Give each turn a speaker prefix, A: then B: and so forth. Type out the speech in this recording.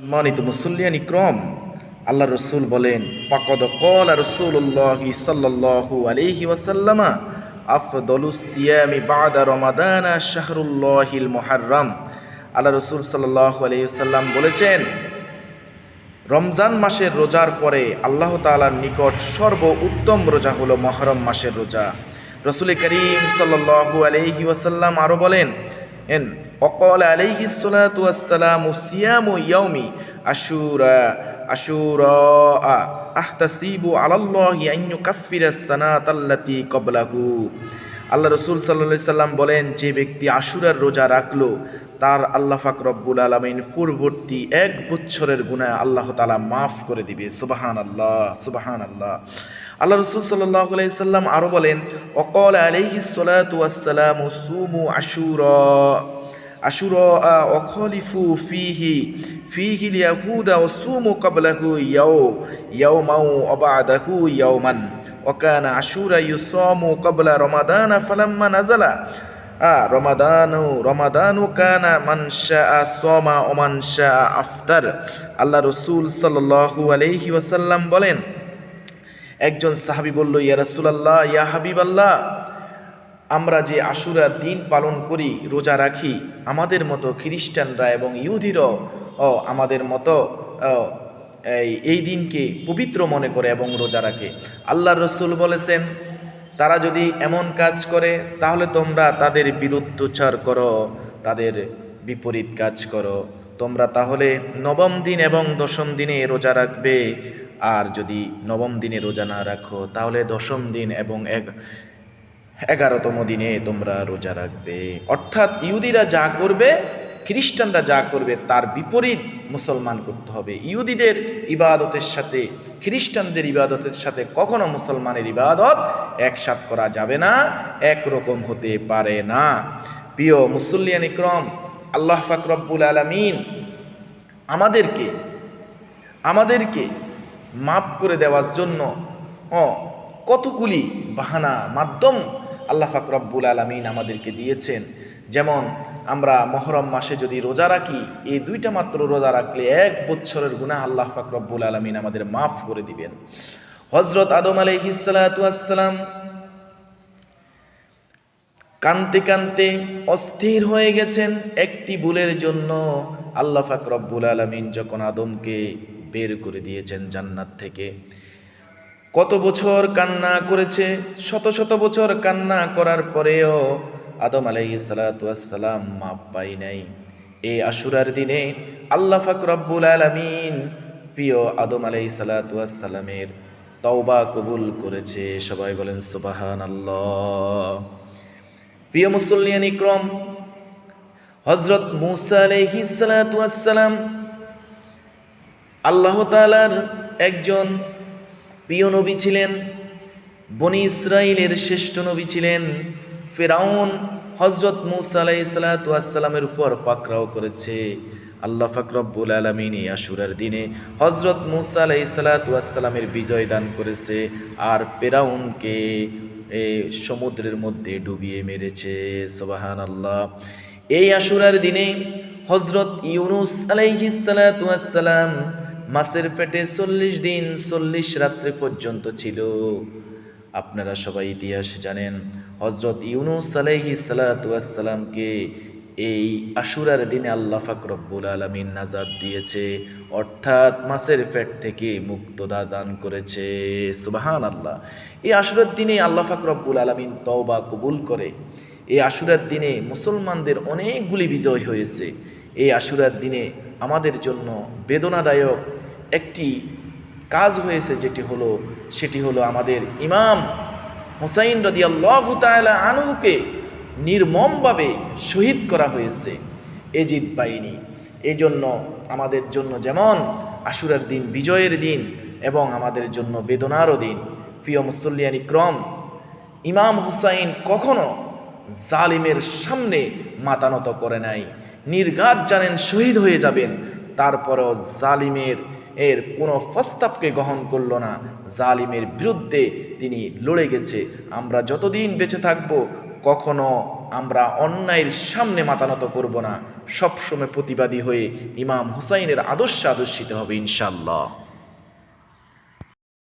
A: সম্মানিত মুসল্লিয়ান ইকরাম, আল্লাহ রসুল বলেন, ফাকাদ ক্বালা রাসূলুল্লাহ সাল্লাল্লাহু আলাইহি ওয়াসাল্লাম, আফদালুস সিয়ামি বা'দা রমাদান শাহরুল্লাহিল মুহাররম। আল্লাহ রসুল সাল্লাল্লাহু আলাইহি ওয়াসাল্লাম বলেছেন, রমজান মাসের রোজার পরে আল্লাহ তাআলার নিকট সর্ব উত্তম রোজা হলো মুহররম মাসের রোজা। রসুল করিম সাল্লাল্লাহু আলাইহি ওয়াসাল্লাম আরো বলেন, وقال عليه الصلاة والسلام صيام يوم عاشوراء أحتسب على الله أن يكفر السنة التي قبله। আল্লাহ রসুল সাল্লাল্লাহু আলাইহি সাল্লাম বলেন, যে ব্যক্তি আশুরার রোজা রাখলো তার আল্লাহ পাক রব্বুল আলামিন পূর্ববর্তী 1 বছরের গুনাহ আল্লাহ তাআলা মাফ করে দিবে। সুবহানাল্লাহ, সুবহানাল্লাহ। আল্লাহ রসুল সাল্লাল্লাহু আলাইহি সাল্লাম আরো বলেন, وقال عليه الصلاة والسلام صوموا عاشوراء وخالفوا فيه اليهود وصوموا قبله يوما وبعده يوما وكان عاشوراء يصام قبل رمضان فلما نزل রমাদানু কানা মান শাআ সামা ওয়া মান শাআ আফতার। আল্লাহ রাসূল সাল্লাল্লাহু আলাইহি ওয়াসাল্লাম বলেন, একজন সাহাবী বলল, ইয়া রাসূলুল্লাহ, ইয়া হাবিবাল্লাহ, আমরা যে আশুরার দিন পালন করি, রোজা রাখি, আমাদের মতো খ্রিস্টানরা এবং ইহুদিরাও আমাদের মতো এই দিনকে পবিত্র মনে করে এবং রোজা রাখে। আল্লাহর রাসূল বলেছেন, তারা যদি এমন কাজ করে তাহলে তোমরা তাদের বিরুদ্ধচার করো, তাদের বিপরীত কাজ করো। তোমরা তাহলে নবম দিন এবং দশম দিনে রোজা রাখবে, আর যদি নবম দিনে রোজা না রাখো তাহলে দশম দিন এবং 11তম দিনে তোমরা রোজা রাখবে। অর্থাৎ ইহুদিরা যা করবে, খ্রিস্টানরা যা করবে তার বিপরীত মুসলমান করতে হবে। ইহুদিদের ইবাদতের সাথে খ্রিস্টানদের ইবাদতের সাথে কখনো মুসলমানের ইবাদত একসাথ করা যাবে না, একরকম হতে পারে না। প্রিয় মুসল্লিয়ান ইকরাম, আল্লাহ পাক রব্বুল আলামিন আমাদেরকে মাফ করে দেওয়ার জন্য কতগুলি বাহানা মাধ্যম আল্লাহ পাক রব্বুল আলামিন আমাদেরকে দিয়েছেন। যেমন আমরা মুহররম মাসে যদি রোজা রাখি, এই 2টা মাত্র রোজা রাখলে 1 বছরের গুনাহ আল্লাহ পাক রব্বুল আলামিন আমাদের মাফ করে দিবেন। হযরত আদম আলাইহিস সালাতু ওয়াস সালাম কাঁদতে কাঁদতে অস্থির হয়ে গেছেন একটি ভুলের জন্য। আল্লাহ পাক রব্বুল আলামিন যখন আদমকে বের করে দিয়েছেন জান্নাত থেকে, কত বছর কান্না করেছে, শত শত বছর কান্না করার পরেও আদম আলাইহিস সালাতু ওয়াস সালাম মাপ পাই নাই। এই আশুরার দিনে আল্লাহ পাক রব্বুল আলামিন প্রিয় আদম আলাইহিস সালাতু ওয়াস সালামের তওবা কবুল করেছে। সবাই বলেন সুবহানাল্লাহ। প্রিয় মুসল্লিয়ান ইকরাম, হযরত মূসা আলাইহিস সালাতু ওয়াস সালাম আল্লাহ তাআলার একজন প্রিয় নবী ছিলেন, বনি ইসরাইলের শ্রেষ্ঠ নবী ছিলেন। ফিরআউন হযরত মূসা আলাইহিস সালাতু ওয়াস সালামের উপর পাকড়াও করেছে। আল্লাহ পাক রব্বুল আলামিন এই আশুরার দিনে হযরত মূসা আলাইহিস সালাতু ওয়াস সালামের বিজয় দান করেছে, আর ফিরআউনকে সমুদ্রের মধ্যে ডুবিয়ে মেরেছে। সুবহানাল্লাহ। এই আশুরার দিনে হযরত ইউনূস আলাইহিস সালাতু ওয়াস সালাম মাছের পেটে 40 দিন 40 রাত্রি পর্যন্ত ছিল। আপনারা সবাই ইতিহাস জানেন, হযরত ইউনূস আলাইহিস সালাতু ওয়াস সালামকে এই আশুরার দিনে আল্লাহ পাক রব্বুল আলামিন নাজাত দিয়েছে, অর্থাৎ মাছের পেট থেকে মুক্ততা দান করেছে। সুবহানাল্লাহ। এই আশুরার দিনে আল্লাহ পাক রব্বুল আলামিন তওবা কবুল করে। এই আশুরার দিনে মুসলমানদের অনেকগুলি বিজয় হয়েছে। এই আশুরার দিনে আমাদের জন্য বেদনাদায়ক একটি কাজ হয়েছে, সেটি হলো আমাদের ইমাম হুসাইন রাদিয়াল্লাহু তাআলা আনহুকে নির্মমভাবে শহীদ করা হয়েছে এজিদ বাহিনী। এই জন্য আমাদের জন্য যেমন আশুরার দিন বিজয়ের দিন এবং আমাদের জন্য বেদনারও দিন। প্রিয় মুসল্লিয়ান ইকরাম, ইমাম হুসাইন কখনো জালিমের সামনে মাথা নত করে নাই। নির্ঘাত জানেন শহীদ হয়ে যাবেন, তারপরেও জালিমের কোনো প্রস্তাবকে গ্রহণ করল না। জালিমের বিরুদ্ধে তিনি লড়ে গেছে। আমরা যতদিন বেঁচে থাকব কখনো আমরা অন্যায়ের সামনে মাথা নত করব না, সবসময় প্রতিবাদী হয়ে ইমাম হুসাইনের আদর্শে আদর্শিত হবে ইনশাআল্লাহ।